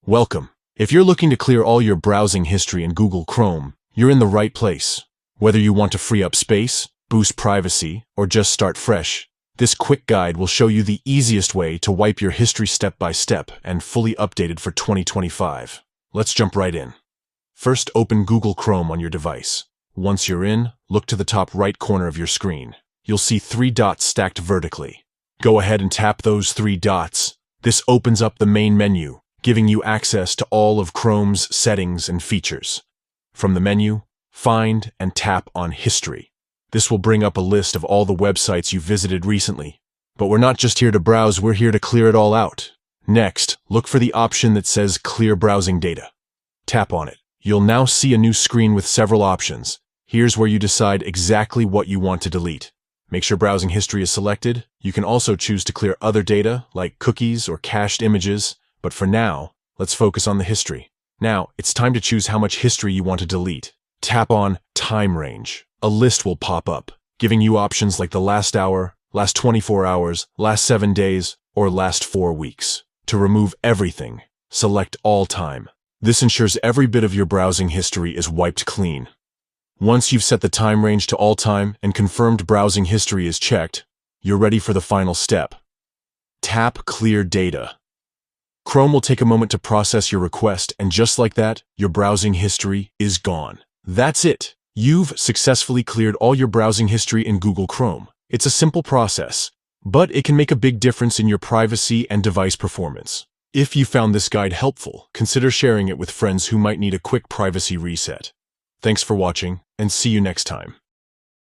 Welcome. If you're looking to clear all your browsing history in Google Chrome, you're in the right place. Whether you want to free up space, boost privacy, or just start fresh, this quick guide will show you the easiest way to wipe your history step by step and fully updated for 2025. Let's jump right in. First, open Google Chrome on your device. Once you're in, look to the top right corner of your screen. You'll see 3 dots stacked vertically. Go ahead and tap those 3 dots. This opens up the main menu, giving you access to all of Chrome's settings and features. From the menu, find and tap on History. This will bring up a list of all the websites you visited recently. But we're not just here to browse, we're here to clear it all out. Next, look for the option that says Clear Browsing Data. Tap on it. You'll now see a new screen with several options. Here's where you decide exactly what you want to delete. Make sure browsing history is selected. You can also choose to clear other data, like cookies or cached images. But for now, let's focus on the history. Now, it's time to choose how much history you want to delete. Tap on Time Range. A list will pop up, giving you options like the last hour, last 24 hours, last 7 days, or last 4 weeks. To remove everything, select All Time. This ensures every bit of your browsing history is wiped clean. Once you've set the time range to all time and confirmed browsing history is checked, you're ready for the final step. Tap Clear Data. Chrome will take a moment to process your request, and just like that, your browsing history is gone. That's it. You've successfully cleared all your browsing history in Google Chrome. It's a simple process, but it can make a big difference in your privacy and device performance. If you found this guide helpful, consider sharing it with friends who might need a quick privacy reset. Thanks for watching, and see you next time.